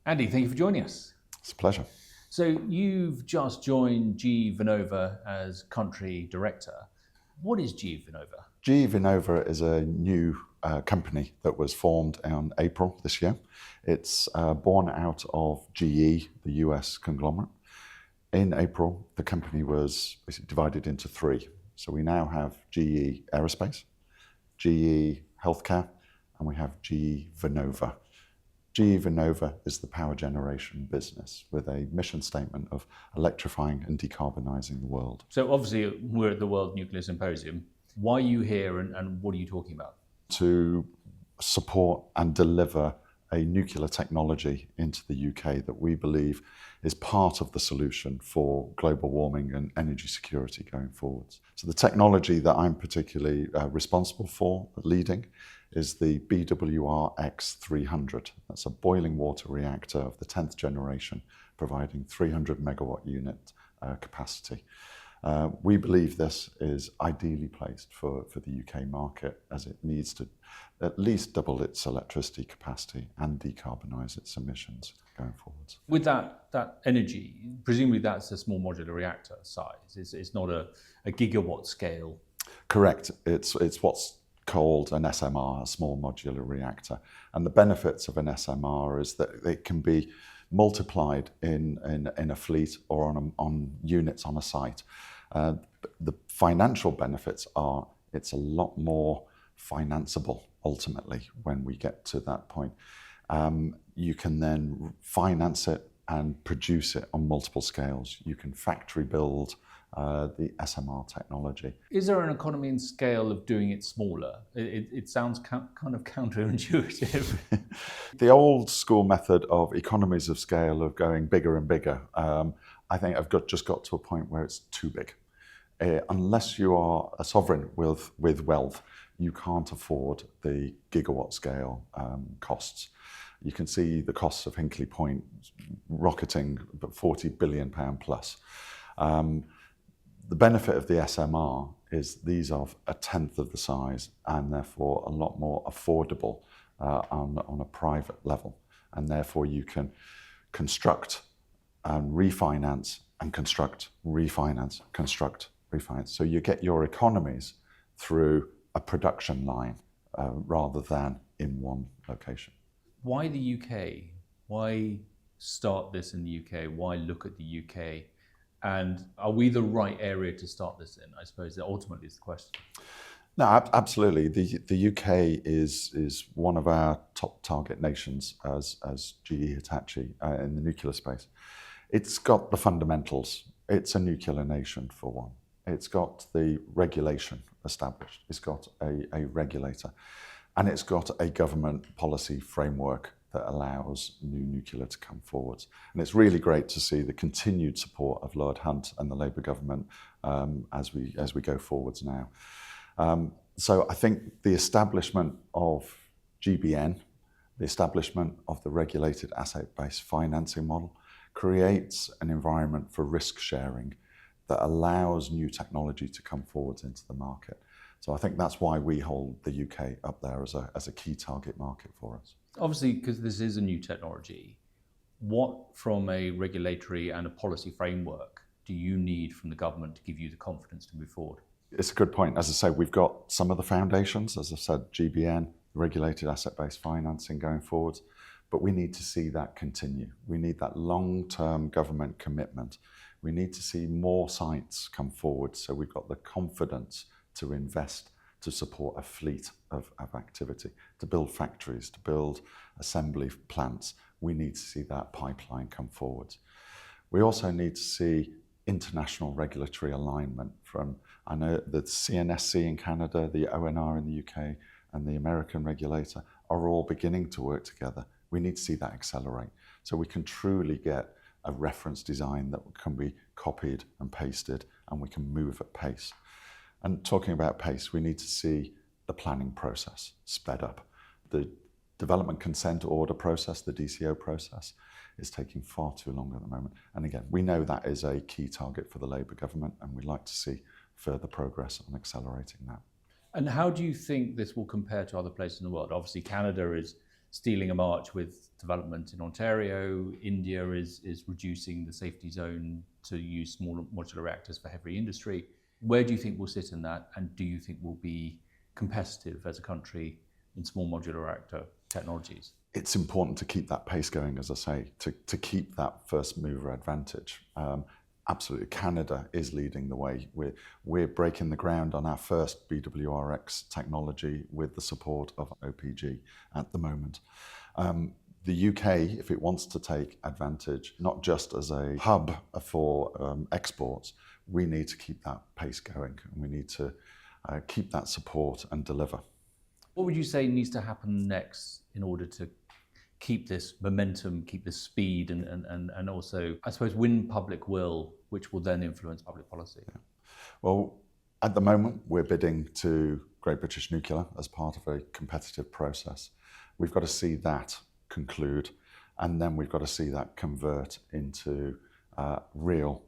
Andy, thank you for joining us. It's a pleasure. So you've just joined GE Vernova as country director. What is GE Vernova? GE Vernova is a new company that was formed in April this year. It's born out of GE, the US conglomerate. In April, the company was basically divided into three. So we now have GE Aerospace, GE Healthcare, and we have GE Vernova. GE Vernova is the power generation business with a mission statement of electrifying and decarbonising the world. So obviously we're at the World Nuclear Symposium. Why are you here and what are you talking about? To support and deliver a nuclear technology into the UK that we believe is part of the solution for global warming and energy security going forwards. So the technology that I'm particularly responsible for leading is the BWRX-300. That's a boiling water reactor of the 10th generation, providing 300 megawatt unit capacity. We believe this is ideally placed for the UK market, as it needs to at least double its electricity capacity and decarbonise its emissions going forwards. With that energy, presumably that's a small modular reactor size. It's not a gigawatt scale. Correct. It's what's called an SMR, a small modular reactor. And the benefits of an SMR is that it can be multiplied in a fleet or on units on a site. The financial benefits are it's a lot more financeable ultimately when we get to that point. You can then finance it and produce it on multiple scales. You can factory build the SMR technology. Is there an economy in scale of doing it smaller? It sounds kind of counterintuitive. The old school method of economies of scale of going bigger and bigger, I think I've just got to a point where it's too big. Unless you are a sovereign with wealth, you can't afford the gigawatt scale costs. You can see the costs of Hinkley Point rocketing £40 billion plus. The benefit of the SMR is these are a tenth of the size and therefore a lot more affordable on a private level. And therefore you can construct and refinance and construct, refinance, construct, refinance. So you get your economies through a production line rather than in one location. Why the UK? Why start this in the UK? Why look at the UK? And are we the right area to start this in? I suppose that ultimately is the question. No, absolutely. The UK is one of our top target nations as GE Hitachi in the nuclear space. It's got the fundamentals. It's a nuclear nation for one. It's got the regulation established. It's got a regulator. And it's got a government policy framework that allows new nuclear to come forward. And it's really great to see the continued support of Lord Hunt and the Labour government as we go forwards now. So I think the establishment of GBN, the establishment of the regulated asset-based financing model, creates an environment for risk sharing that allows new technology to come forward into the market. So I think that's why we hold the UK up there as a key target market for us. Obviously, because this is a new technology, what from a regulatory and a policy framework do you need from the government to give you the confidence to move forward? It's a good point. As I say, we've got some of the foundations, as I said, GBN, regulated asset-based financing going forward, but we need to see that continue. We need that long-term government commitment. We need to see more sites come forward so we've got the confidence to invest to support a fleet of activity, to build factories, to build assembly plants. We need to see that pipeline come forward. We also need to see international regulatory alignment from, I know the CNSC in Canada, the ONR in the UK, and the American regulator are all beginning to work together. We need to see that accelerate so we can truly get a reference design that can be copied and pasted and we can move at pace. And talking about pace, we need to see the planning process sped up. The development consent order process, the DCO process, is taking far too long at the moment. And again, we know that is a key target for the Labour government, and we'd like to see further progress on accelerating that. And how do you think this will compare to other places in the world? Obviously, Canada is stealing a march with development in Ontario. India is reducing the safety zone to use small modular reactors for heavy industry. Where do you think we'll sit in that, and do you think we'll be competitive as a country in small modular reactor technologies? It's important to keep that pace going, as I say, to keep that first mover advantage. Absolutely, Canada is leading the way. We're breaking the ground on our first BWRX technology with the support of OPG at the moment. The UK, if it wants to take advantage, not just as a hub for exports, we need to keep that pace going, and we need to keep that support and deliver. What would you say needs to happen next in order to keep this momentum, keep this speed, and also, I suppose, win public will, which will then influence public policy? Yeah. Well, at the moment, we're bidding to Great British Nuclear as part of a competitive process. We've got to see that conclude, and then we've got to see that convert into real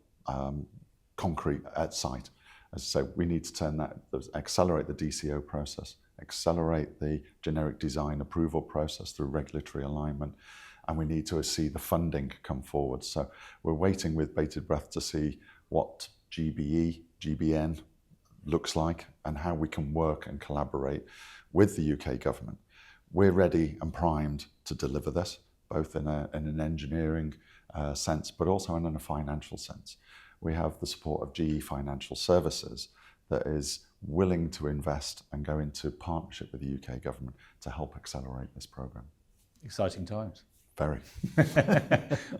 concrete at site. As I say, we need to accelerate the DCO process, accelerate the generic design approval process through regulatory alignment, and we need to see the funding come forward. So we're waiting with bated breath to see what GBE, GBN looks like and how we can work and collaborate with the UK government. We're ready and primed to deliver this, both in an engineering sense, but also in a financial sense. We have the support of GE Financial Services that is willing to invest and go into partnership with the UK government to help accelerate this programme. Exciting times. Very.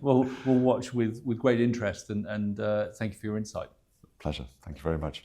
Well, we'll watch with great interest, and thank you for your insight. Pleasure. Thank you very much.